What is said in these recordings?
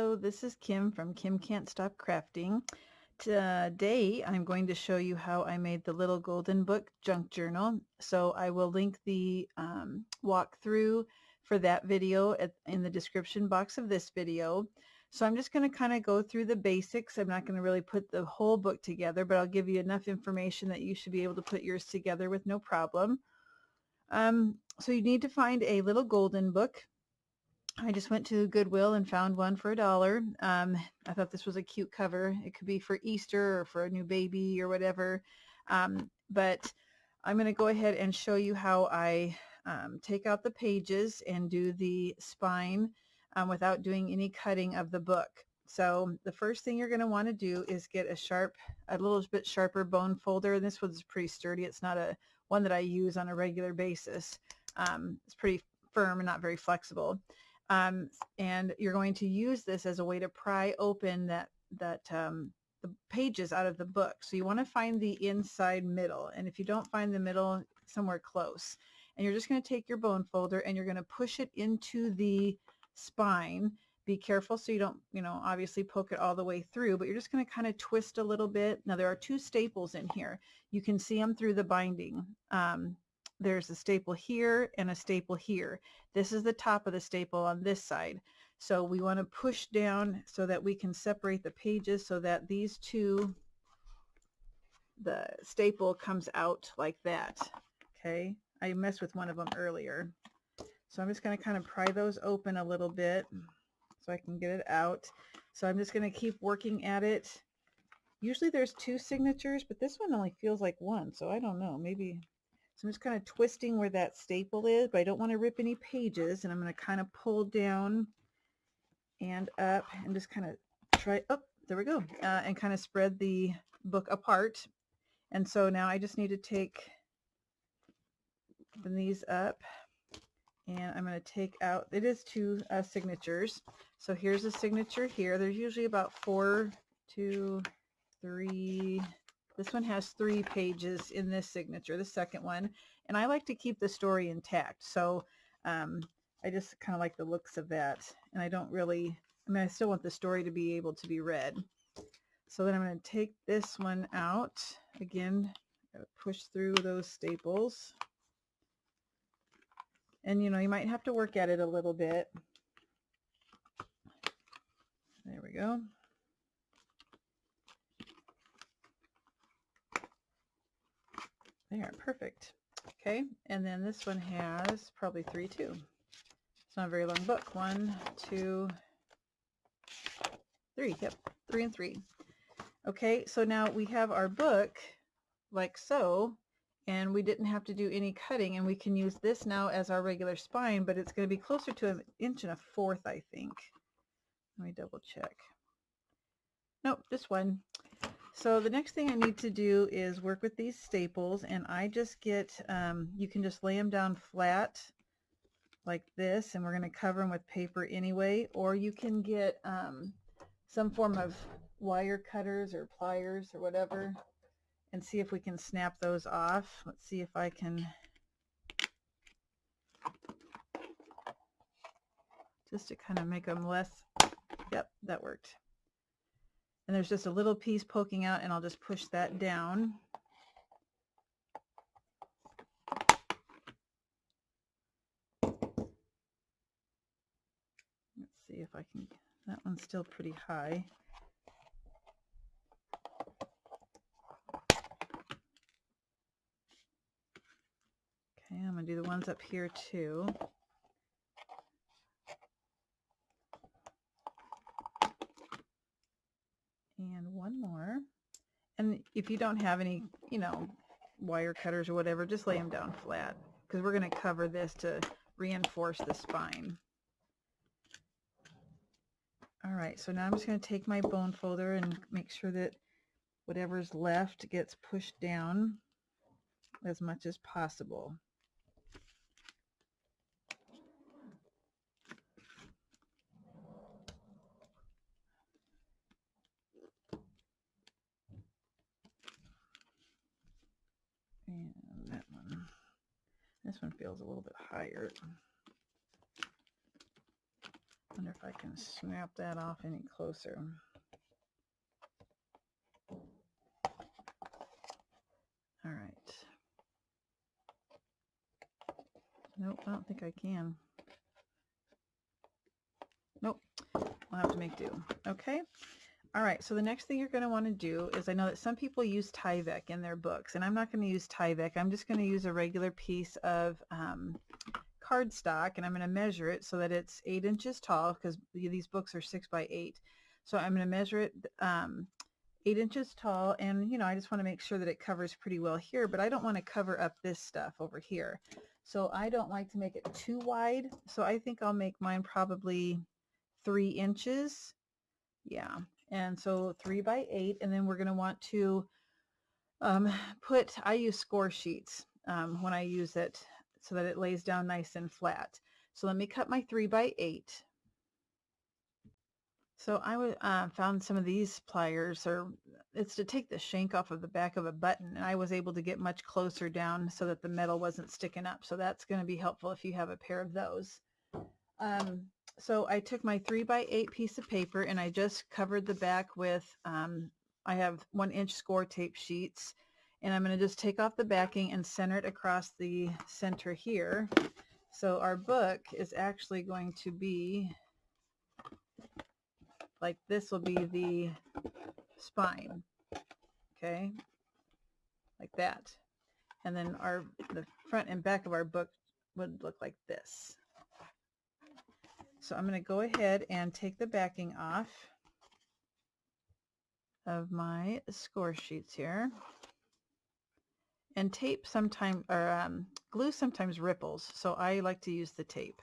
Hello, this is Kim from Kim Can't Stop Crafting. Today I'm going to show you how I made the Little Golden Book junk journal. So I will link the walkthrough for that video in the description box of this video. So I'm just going to kind of go through the basics. I'm not going to really put the whole book together, but I'll give you enough information that you should be able to put yours together with no problem. So you need to find a Little Golden Book. I just went to Goodwill and found one for $1. I thought this was a cute cover. It could be for Easter or for a new baby or whatever. But I'm going to go ahead and show you how I take out the pages and do the spine without doing any cutting of the book. So the first thing you're going to want to do is get a little bit sharper bone folder. This one's pretty sturdy. It's not one that I use on a regular basis. It's pretty firm and not very flexible. And you're going to use this as a way to pry open the pages out of the book. So you want to find the inside middle, and if you don't find the middle, somewhere close. And you're just going to take your bone folder and you're going to push it into the spine. Be careful so you don't, obviously poke it all the way through, but you're just going to kind of twist a little bit. Now there are two staples in here. You can see them through the binding. There's a staple here and a staple here. This is the top of the staple on this side. So we want to push down so that we can separate the pages so that these two, the staple comes out like that. Okay, I messed with one of them earlier. So I'm just going to kind of pry those open a little bit so I can get it out. So I'm just going to keep working at it. Usually there's two signatures, but this one only feels like one. So I don't know, maybe. So I'm just kind of twisting where that staple is, but I don't want to rip any pages, and I'm going to kind of pull down and up and just kind of try, oh, there we go, and kind of spread the book apart. And so now I just need to take these up, and I'm going to take out, it is two signatures. So here's a signature here. There's usually about 4, 2, 3, this one has 3 pages in this signature, the second one, and I like to keep the story intact. So I just kind of like the looks of that, and I don't really, I still want the story to be able to be read. So then I'm going to take this one out. Again, push through those staples. And you might have to work at it a little bit. There we go. There, perfect. Okay, and then this one has probably 3 too. It's not a very long book. 1, 2, 3. Yep, 3 and 3. Okay, so now we have our book like so, and we didn't have to do any cutting, and we can use this now as our regular spine, but it's going to be closer to 1 1/4 inch, I think. Let me double check. Nope, just 1. So the next thing I need to do is work with these staples, and I just get, you can just lay them down flat like this, and we're going to cover them with paper anyway, or you can get some form of wire cutters or pliers or whatever and see if we can snap those off. Let's see if I can, just to kind of make them less, yep, that worked. And there's just a little piece poking out, and I'll just push that down. Let's see if I can, that one's still pretty high. Okay, I'm going to do the ones up here too. And one more. And if you don't have any, wire cutters or whatever, just lay them down flat, because we're going to cover this to reinforce the spine. All right, so now I'm just going to take my bone folder and make sure that whatever's left gets pushed down as much as possible. And that one, this one feels a little bit higher. Wonder if I can snap that off any closer. All right. Nope, I don't think I can. Nope, I'll have to make do. Okay. All right, so the next thing you're going to want to do is, I know that some people use Tyvek in their books, and I'm not going to use Tyvek. I'm just going to use a regular piece of cardstock, and I'm going to measure it so that it's 8 inches tall, because these books are 6 by 8. So I'm going to measure it 8 inches tall, and I just want to make sure that it covers pretty well here, but I don't want to cover up this stuff over here. So I don't like to make it too wide, so I think I'll make mine probably 3 inches. Yeah, and so 3 by 8, and then we're going to want to I use score sheets when I use it so that it lays down nice and flat. So let me cut my 3 by 8. So I found some of these pliers, it's to take the shank off of the back of a button, and I was able to get much closer down so that the metal wasn't sticking up. So that's going to be helpful if you have a pair of those. So I took my 3 by 8 piece of paper, and I just covered the back with, I have 1-inch score tape sheets, and I'm going to just take off the backing and center it across the center here. So our book is actually going to be like, this will be the spine, okay, like that. And then the front and back of our book would look like this. So I'm going to go ahead and take the backing off of my score sheets here. And tape sometimes, or glue sometimes ripples, so I like to use the tape.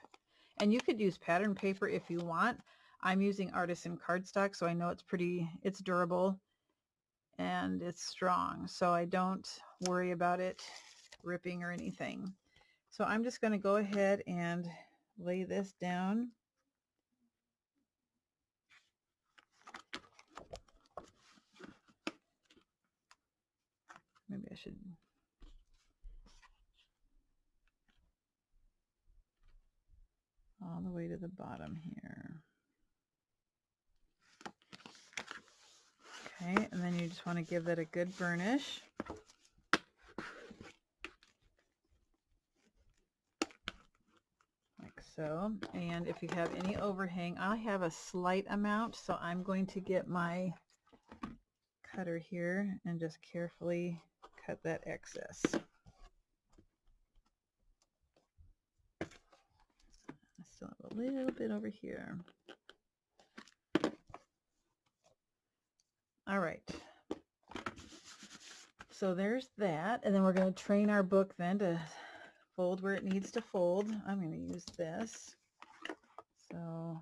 And you could use pattern paper if you want. I'm using artisan cardstock, so I know it's durable and it's strong, so I don't worry about it ripping or anything. So I'm just going to go ahead and lay this down. Maybe I should all the way to the bottom here. Okay, and then you just want to give that a good burnish. Like so. And if you have any overhang, I have a slight amount, so I'm going to get my cutter here and just carefully cut that excess. I still have a little bit over here. All right. So there's that, and then we're going to train our book then to fold where it needs to fold. I'm going to use this. So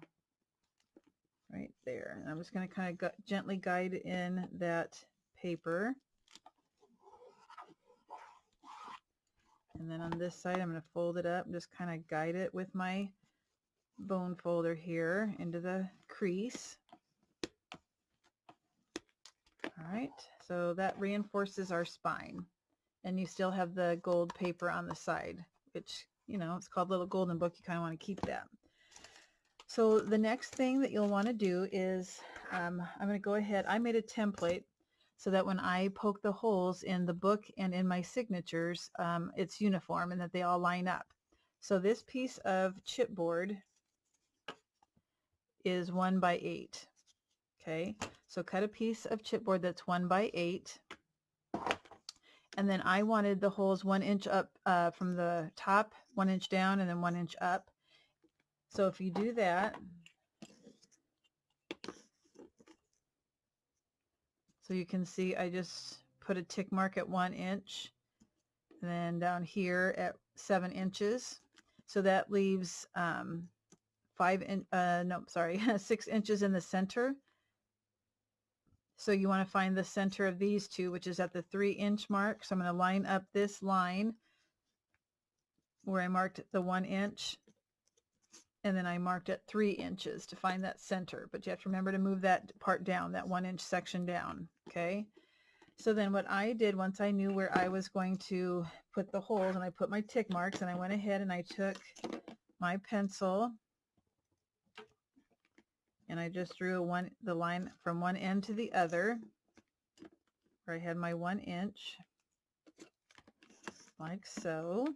right there. And I'm just going to kind of gently guide in that paper. And then on this side, I'm going to fold it up and just kind of guide it with my bone folder here into the crease. All right, so that reinforces our spine. And you still have the gold paper on the side, which, it's called Little Golden Book. You kind of want to keep that. So the next thing that you'll want to do is, I'm going to go ahead, I made a template so that when I poke the holes in the book and in my signatures, it's uniform and that they all line up. So this piece of chipboard is 1 by 8. Okay, so cut a piece of chipboard that's 1 by 8. And then I wanted the holes 1 inch up from the top, 1 inch down, and then 1 inch up. So if you do that, so you can see I just put a tick mark at 1 inch, and then down here at 7 inches. So that leaves 6 inches in the center. So you want to find the center of these two, which is at the 3-inch mark. So I'm going to line up this line where I marked the 1 inch, and then I marked at 3 inches to find that center. But you have to remember to move that part down, that 1-inch section down. Okay. So then what I did, once I knew where I was going to put the holes, and I put my tick marks, and I went ahead and I took my pencil and I just drew the line from one end to the other where I had my 1 inch, like so.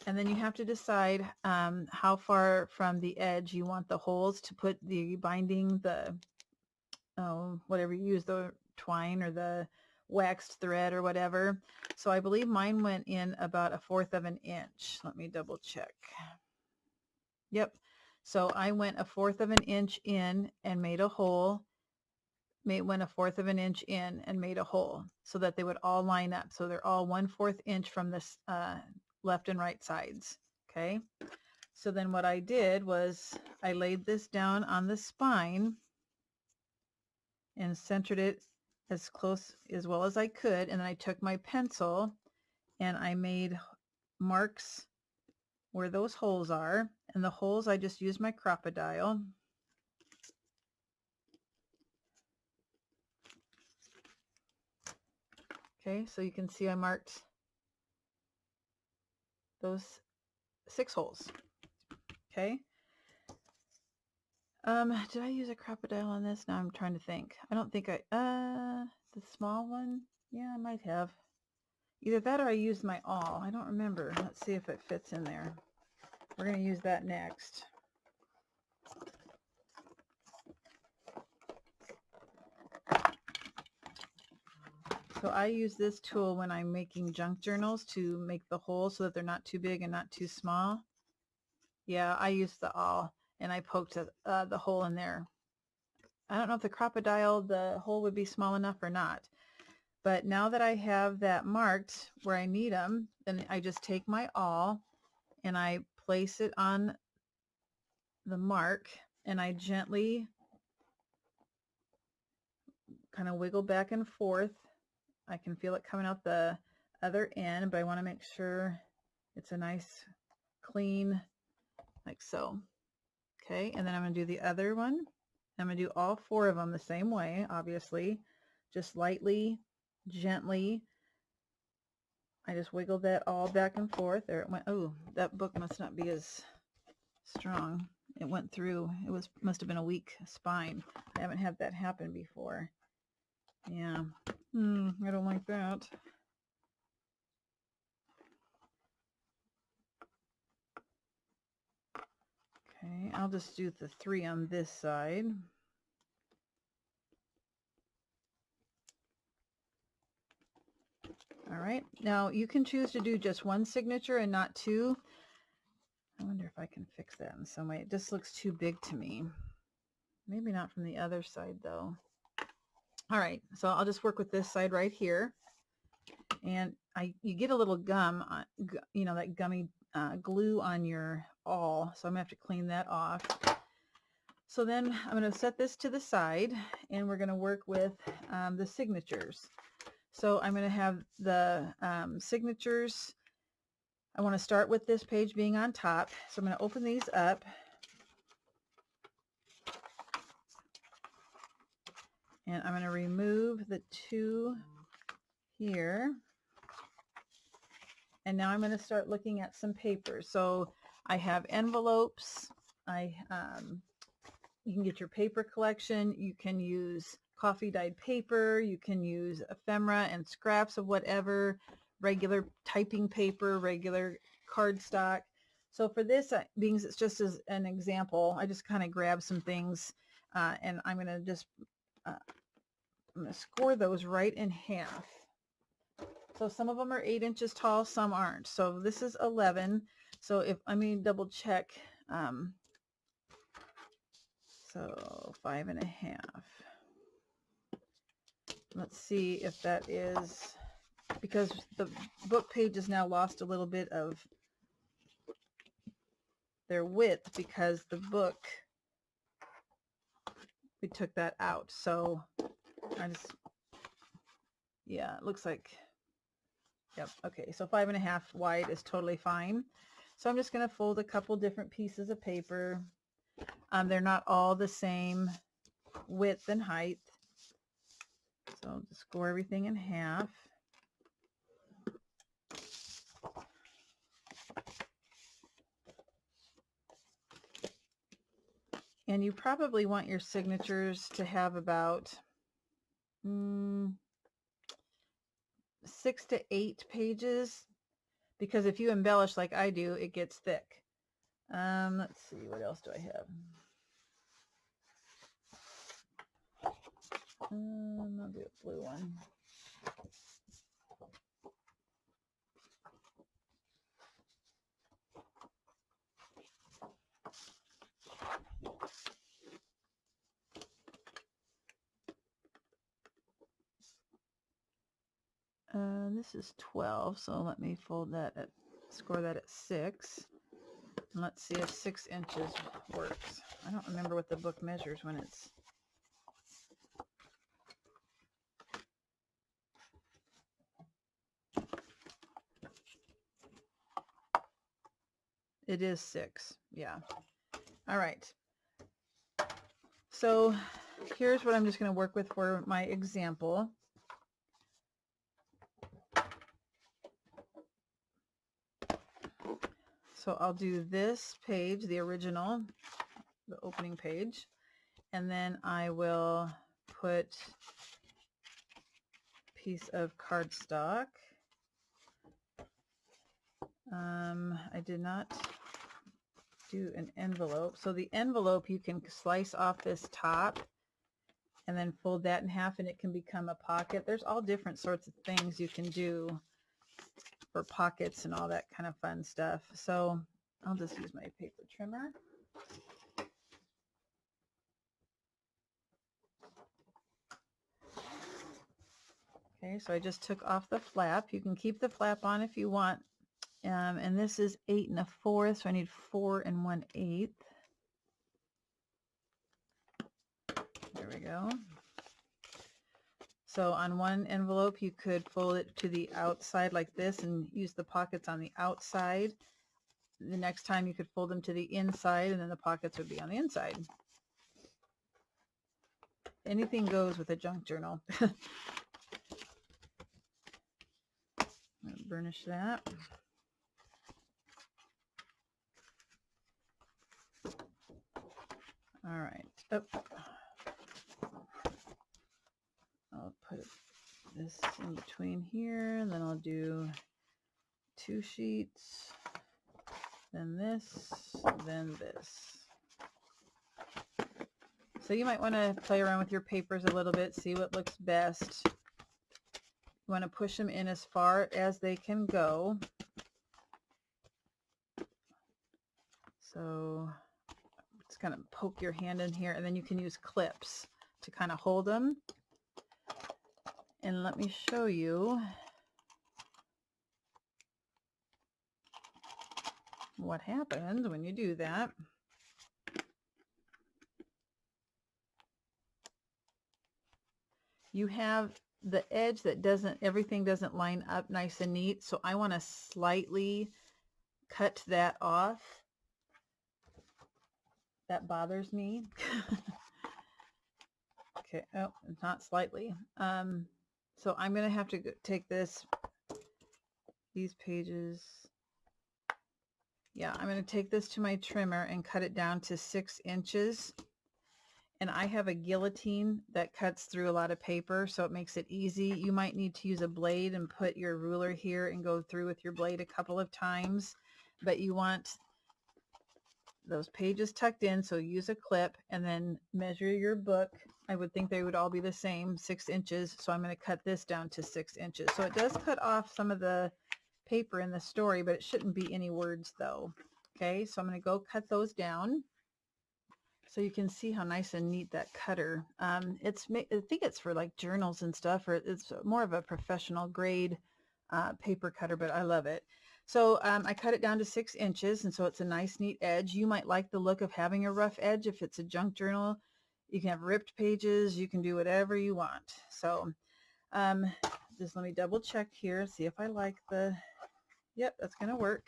And then you have to decide how far from the edge you want the holes to put the binding, the whatever you use, the twine or the waxed thread or whatever. So I believe mine went in about 1/4 of an inch. Let me double check. Yep. So I went 1/4 of an inch in and made a hole. Went 1/4 of an inch in and made a hole so that they would all line up. So they're all 1/4 inch from this left and right sides. Okay. So then what I did was I laid this down on the spine and centered it as close as well as I could. And then I took my pencil and I made marks where those holes are. And the holes, I just used my Crop-A-Dile. Okay, so you can see I marked those 6 holes. Okay. Did I use a Crop-A-Dile on this? Now I'm trying to think. I don't think the small one? Yeah, I might have. Either that or I used my awl. I don't remember. Let's see if it fits in there. We're going to use that next. So I use this tool when I'm making junk journals to make the holes so that they're not too big and not too small. Yeah, I used the awl and I poked the hole in there. I don't know if the Crop-A-Dile, the hole would be small enough or not. But now that I have that marked where I need them, then I just take my awl and I place it on the mark and I gently kind of wiggle back and forth. I can feel it coming out the other end, but I want to make sure it's a nice clean, like so. Okay, and then I'm going to do the other one. I'm going to do all 4 of them the same way, obviously. Just lightly, gently. I just wiggled that all back and forth. There it went. Oh, that book must not be as strong. It went through. It must have been a weak spine. I haven't had that happen before. Yeah. I don't like that. Okay, I'll just do the 3 on this side. All right, now you can choose to do just 1 signature and not 2. I wonder if I can fix that in some way. It just looks too big to me. Maybe not from the other side though. All right, so I'll just work with this side right here. And you get a little gum, that gummy glue on your awl. So I'm gonna have to clean that off. So then I'm going to set this to the side and we're going to work with the signatures. So I'm going to have the signatures. I want to start with this page being on top. So I'm going to open these up. And I'm going to remove the 2 here. And now I'm going to start looking at some paper. So I have envelopes. You can get your paper collection. You can use coffee dyed paper. You can use ephemera and scraps of whatever, regular typing paper, regular cardstock. So for this, being it's just as an example, I just kind of grab some things and I'm going to just I'm going to score those right in half. So some of them are 8 inches tall, some aren't. So this is 11. So if I mean double check. So 5.5. Let's see if that is, because the book page has now lost a little bit of their width because the book, we took that out. So yeah, it looks like, yep. Okay, so 5.5 wide is totally fine. So I'm just going to fold a couple different pieces of paper. They're not all the same width and height. So I'll just score everything in half. And you probably want your signatures to have about 6 to 8 pages, because if you embellish like I do, it gets thick. Let's see, what else do I have? I'll do a blue one. This is 12, so let me fold that at, score that at 6. And let's see if 6 inches works. I don't remember what the book measures when it's... It is 6, yeah. All right. So here's what I'm just going to work with for my example. So I'll do this page, the original, the opening page, and then I will put a piece of cardstock. I did not do an envelope. So the envelope, you can slice off this top and then fold that in half and it can become a pocket. There's all different sorts of things you can do for pockets and all that kind of fun stuff. So I'll just use my paper trimmer. Okay, so I just took off the flap. You can keep the flap on if you want. And this is 8 1/4, so I need 4 1/8. There we go. So on one envelope, you could fold it to the outside like this and use the pockets on the outside. The next time you could fold them to the inside and then the pockets would be on the inside. Anything goes with a junk journal. Burnish that. All right. Oh. I'll put this in between here, and then I'll do 2 sheets, then this, then this. So you might want to play around with your papers a little bit, see what looks best. You want to push them in as far as they can go. So just kind of poke your hand in here, and then you can use clips to kind of hold them. And let me show you what happens when you do that. You have the edge that everything doesn't line up nice and neat, so I want to slightly cut that off. That bothers me. Okay, oh, not slightly. So I'm going to have to take these pages. Yeah, I'm going to take this to my trimmer and cut it down to 6 inches. And I have a guillotine that cuts through a lot of paper, so it makes it easy. You might need to use a blade and put your ruler here and go through with your blade a couple of times, but you want those pages tucked in, so use a clip and then measure your book. I would think they would all be the same, 6 inches, so I'm going to cut this down to 6 inches. So it does cut off some of the paper in the story, but it shouldn't be any words though. Okay, so I'm going to go cut those down. So you can see how nice and neat that cutter. I think it's for like journals and stuff, or it's more of a professional grade paper cutter, but I love it. So I cut it down to 6 inches, and so it's a nice neat edge. You might like the look of having a rough edge if it's a junk journal. You can have ripped pages, you can do whatever you want. So just let me double check here, see if I like yep, that's gonna work.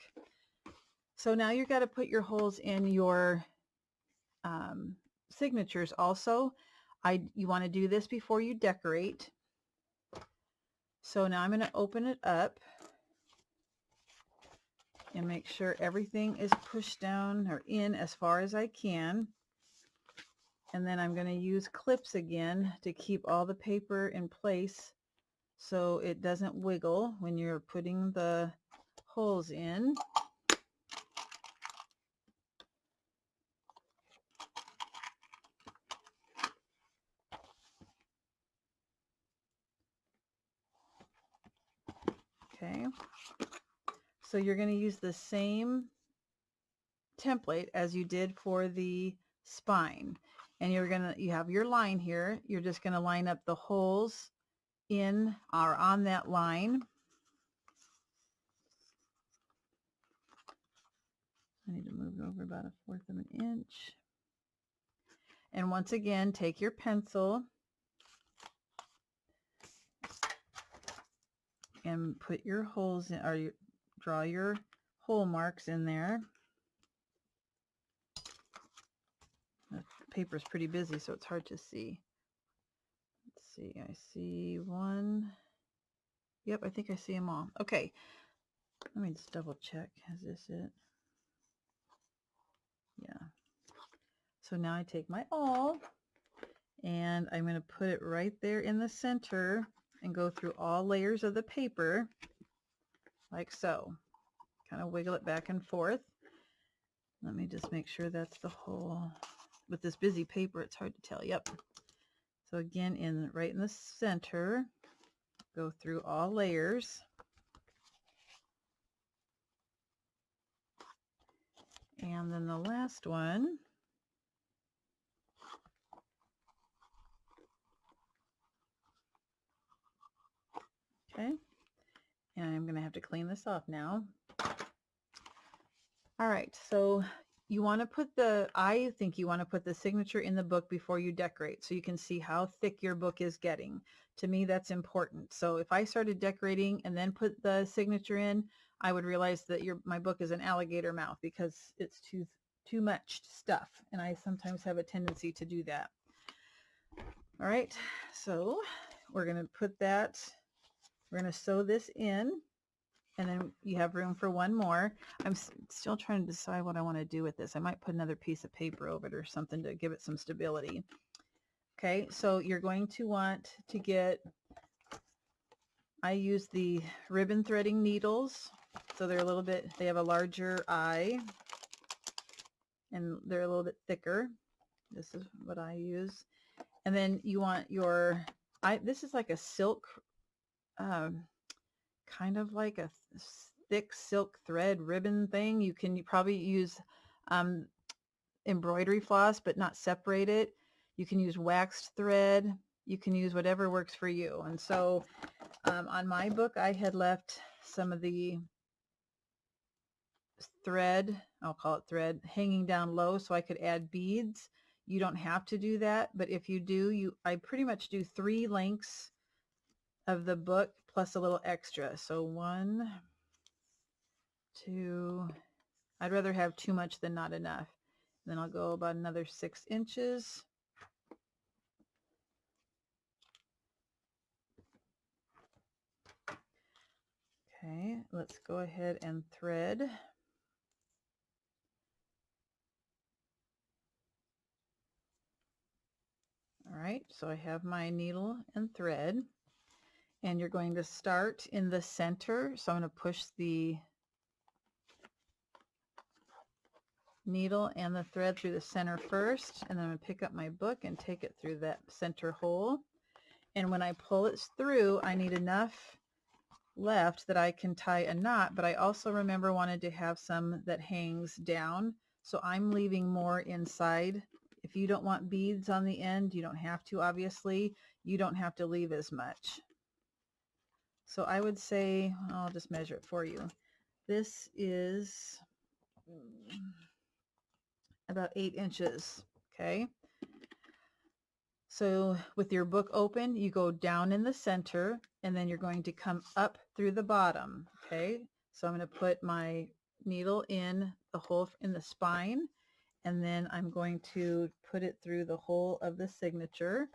So now you've got to put your holes in your signatures also. You want to do this before you decorate. So now I'm going to open it up and make sure everything is pushed down or in as far as I can. And then I'm going to use clips again to keep all the paper in place so it doesn't wiggle when you're putting the holes in. Okay, so you're going to use the same template as you did for the spine, and you have your line here. You're just going to line up the holes in or on that line. I need to move it over about 1/4 of an inch. And once again, take your pencil and put your holes in, or draw your hole marks in there. The paper's pretty busy, so it's hard to see. Let's see, I see one. Yep, I think I see them all. Okay, let me just double check. Is this it? Yeah. So now I take my awl and I'm going to put it right there in the center and go through all layers of the paper like so. Kind of wiggle it back and forth. Let me just make sure that's the whole. With this busy paper, it's hard to tell. Yep. So again, right in the center, go through all layers. And then the last one. Okay. And I'm going to have to clean this off now. All right, so you want to put I think you want to put the signature in the book before you decorate so you can see how thick your book is getting. To me, that's important. So if I started decorating and then put the signature in, I would realize that my book is an alligator mouth because it's too much stuff, and I sometimes have a tendency to do that. All right, so we're going to we're going to sew this in. And then you have room for one more. I'm still trying to decide what I want to do with this. I might put another piece of paper over it or something to give it some stability. Okay, so you're going to want to get, I use the ribbon threading needles. So they're they have a larger eye and they're a little bit thicker. This is what I use. And then you want this is like a silk, kind of like a thick silk thread ribbon thing. You probably use embroidery floss, but not separate it. You can use waxed thread. You can use whatever works for you. And so on my book, I had left some of the thread, I'll call it thread, hanging down low so I could add beads. You don't have to do that, but if you do, I pretty much do 3 lengths of the book plus a little extra. So 1, 2, I'd rather have too much than not enough. Then I'll go about another 6 inches. Okay, let's go ahead and thread. All right, so I have my needle and thread, and you're going to start in the center. So I'm going to push the needle and the thread through the center first, and then I'm going to pick up my book and take it through that center hole. And when I pull it through, I need enough left that I can tie a knot, but I also wanted to have some that hangs down. So I'm leaving more inside. If you don't want beads on the end, you don't have to, obviously. You don't have to leave as much. So I would say, I'll just measure it for you. This is about 8 inches, okay? So with your book open, you go down in the center, and then you're going to come up through the bottom, okay? So I'm going to put my needle in the hole in the spine, and then I'm going to put it through the hole of the signature.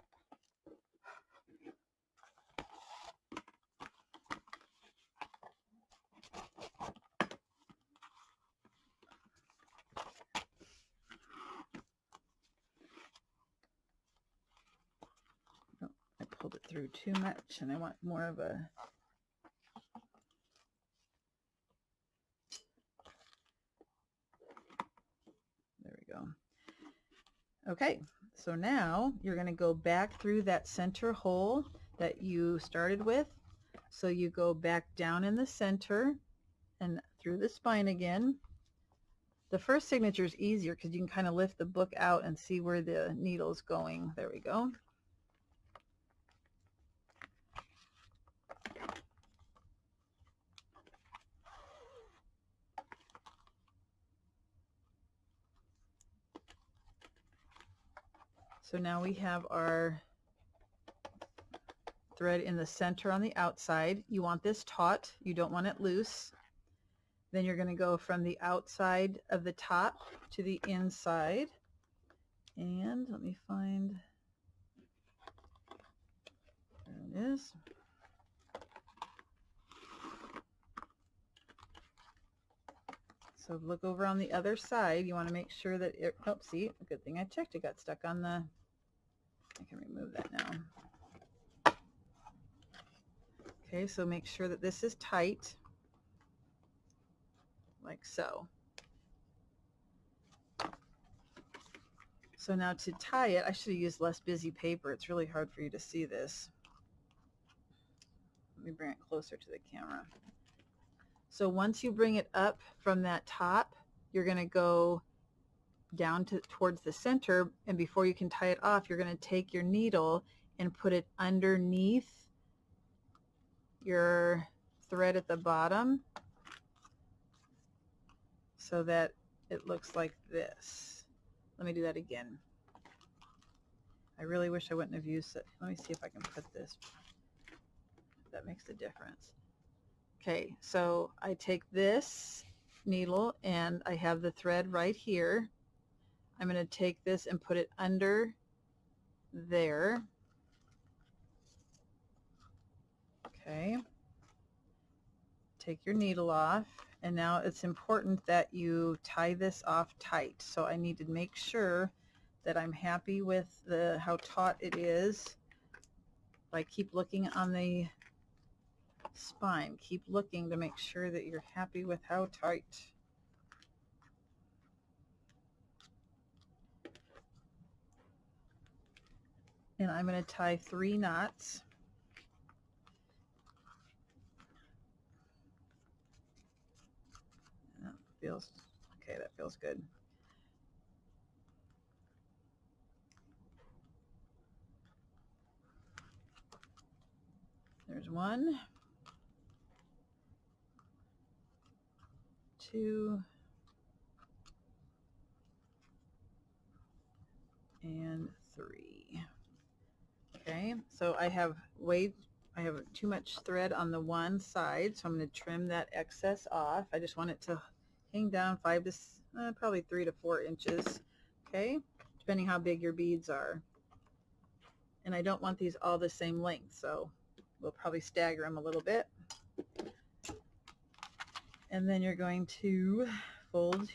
pulled it through too much and I want more of a there we go. Okay, so now you're going to go back through that center hole that you started with. So you go back down in the center and through the spine again. The first signature is easier because you can kind of lift the book out and see where the needle is going. There we go. So now we have our thread in the center on the outside. You want this taut, you don't want it loose. Then you're going to go from the outside of the top to the inside. And let me find, there it is. So look over on the other side. You want to make sure that it, oh, see, good thing I checked. It got stuck on the, I can remove that now. Okay, so make sure that this is tight, like so. So now to tie it, I should have used less busy paper. It's really hard for you to see this. Let me bring it closer to the camera. So once you bring it up from that top, you're going to go down towards the center, and before you can tie it off, you're going to take your needle and put it underneath your thread at the bottom so that it looks like this. Let me do that again. I really wish I wouldn't have used it. Let me see if I can put this. That makes a difference. Okay, so I take this needle and I have the thread right here. I'm going to take this and put it under there. Okay. Take your needle off, and now it's important that you tie this off tight. So I need to make sure that I'm happy with how taut it is. Like, keep looking on the spine. Keep looking to make sure that you're happy with how tight. And I'm going to tie 3 knots. That feels okay. That feels good. There's 1, 2, and 3. Okay, so I have too much thread on the one side, so I'm going to trim that excess off. I just want it to hang down 5 to probably 3 to 4 inches. Okay, depending how big your beads are. And I don't want these all the same length, so we'll probably stagger them a little bit. And then you're going to fold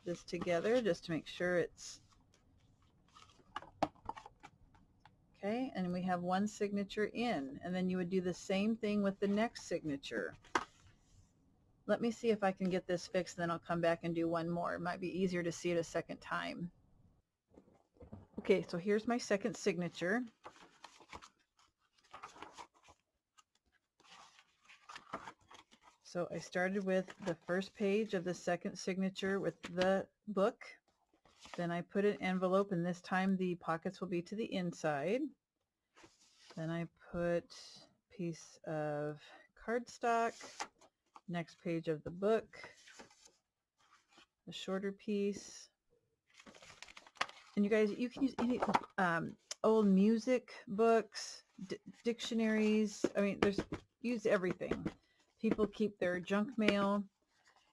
this together just to make sure it's okay, and we have 1 signature in, and then you would do the same thing with the next signature. Let me see if I can get this fixed, then I'll come back and do 1 more. It might be easier to see it a second time. Okay, so here's my second signature. So I started with the first page of the second signature with the book. Then I put an envelope, and this time the pockets will be to the inside. Then I put a piece of cardstock, next page of the book, the shorter piece. And you guys, you can use any old music books, dictionaries. I mean, use everything. People keep their junk mail.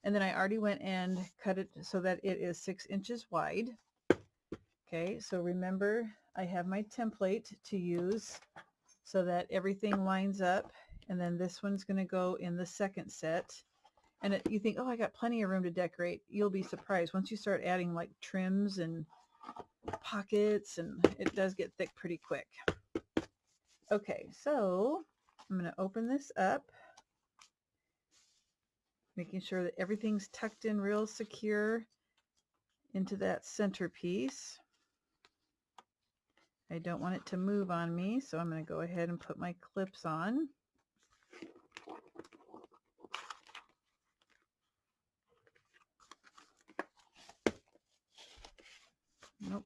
And then I already went and cut it so that it is 6 inches wide. Okay, so remember, I have my template to use so that everything lines up. And then this one's going to go in the second set. And you think, oh, I got plenty of room to decorate. You'll be surprised once you start adding like trims and pockets, and it does get thick pretty quick. Okay, so I'm going to open this up, making sure that everything's tucked in real secure into that centerpiece. I don't want it to move on me, so I'm going to go ahead and put my clips on. Nope.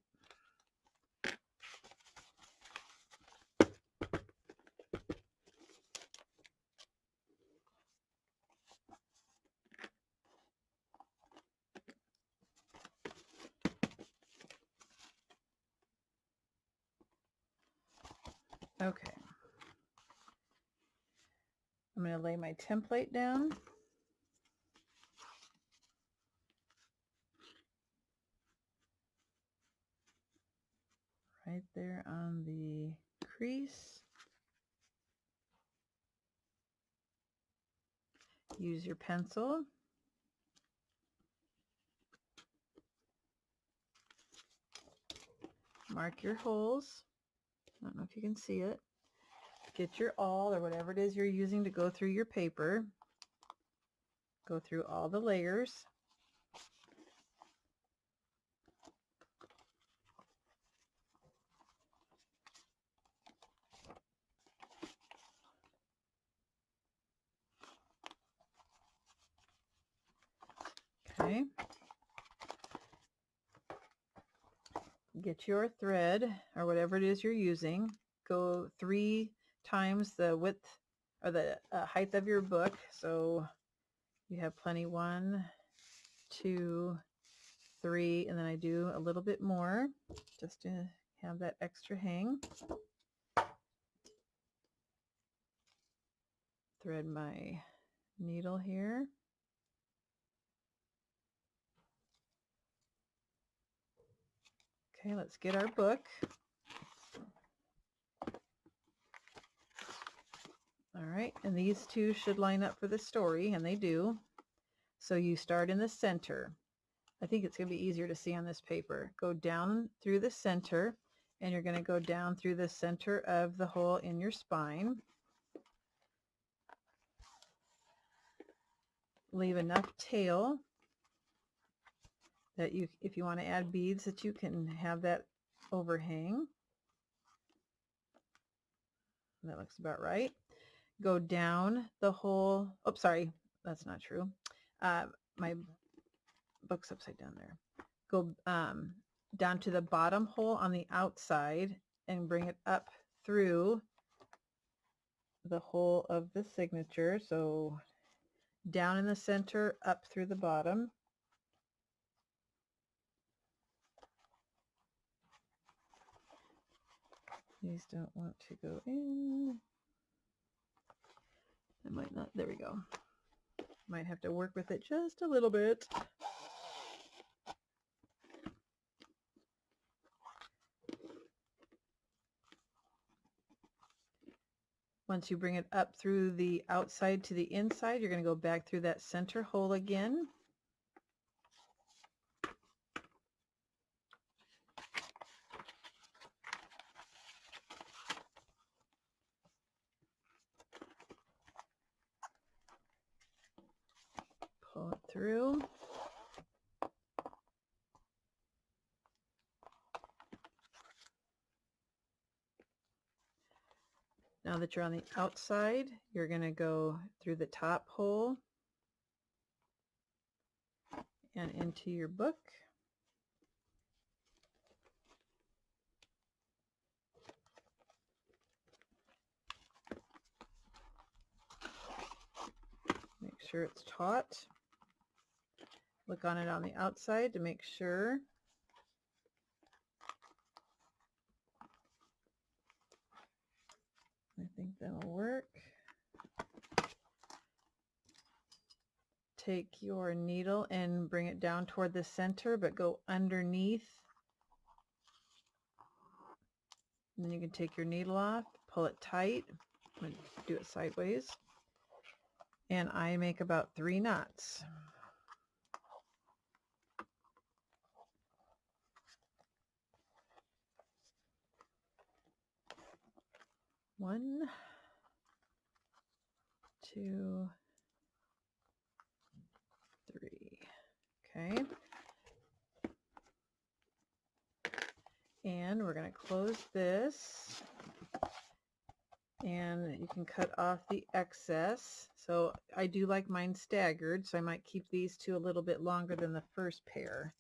Okay. I'm going to lay my template down. Right there on the crease. Use your pencil. Mark your holes. I don't know if you can see it. Get your awl or whatever it is you're using to go through your paper. Go through all the layers. Okay. Get your thread or whatever it is you're using. Go 3 times the width or the height of your book. So you have plenty. 1, 2, 3, and then I do a little bit more just to have that extra hang. Thread my needle here. Okay, let's get our book. All right, and these two should line up for the story, and they do. So you start in the center. I think it's going to be easier to see on this paper. Go down through the center, and you're going to go down through the center of the hole in your spine. Leave enough tail that you, if you want to add beads, that you can have that overhang. That looks about right. Go down the hole. Oh, sorry, that's not true. My book's upside down there. Go down to the bottom hole on the outside and bring it up through the hole of the signature. So down in the center, up through the bottom. These don't want to go in. I might not. There we go. Might have to work with it just a little bit. Once you bring it up through the outside to the inside, you're going to go back through that center hole again. Pull it through. Now that you're on the outside, you're going to go through the top hole and into your book. Make sure it's taut. Look on it on the outside to make sure. I think that'll work. Take your needle and bring it down toward the center, but go underneath. And then you can take your needle off, pull it tight, and do it sideways. And I make about 3 knots. 1, 2, 3. Okay. And we're going to close this. And you can cut off the excess. So I do like mine staggered, so I might keep these two a little bit longer than the first pair.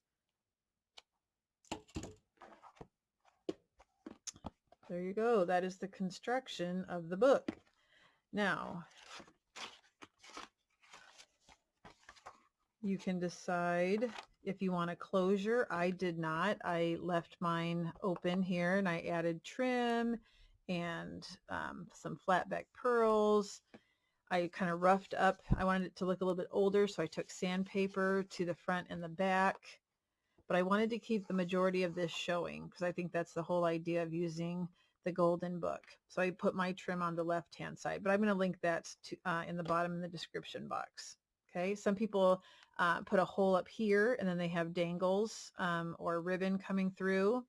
There you go. That is the construction of the book. Now, you can decide if you want a closure. I did not. I left mine open here, and I added trim and some flat back pearls. I kind of roughed up. I wanted it to look a little bit older, so I took sandpaper to the front and the back. But I wanted to keep the majority of this showing because I think that's the whole idea of using the Golden Book. So I put my trim on the left-hand side, but I'm going to link that to, in the bottom in the description box. Okay, some people put a hole up here and then they have dangles or ribbon coming through.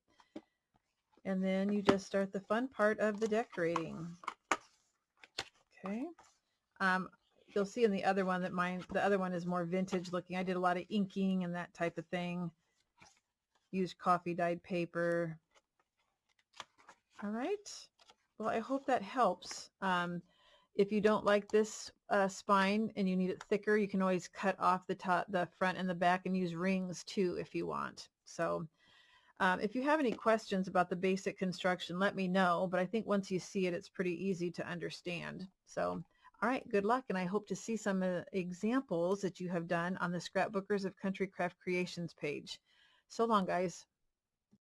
And then you just start the fun part of the decorating. Okay. You'll see in the other one that the other one is more vintage looking. I did a lot of inking and that type of thing. Used coffee dyed paper. All right. Well, I hope that helps. If you don't like this spine and you need it thicker, you can always cut off the top, the front and the back, and use rings too if you want. So if you have any questions about the basic construction, let me know. But I think once you see it, it's pretty easy to understand. So, all right, good luck. And I hope to see some examples that you have done on the Scrapbookers of Country Craft Creations page. So long, guys.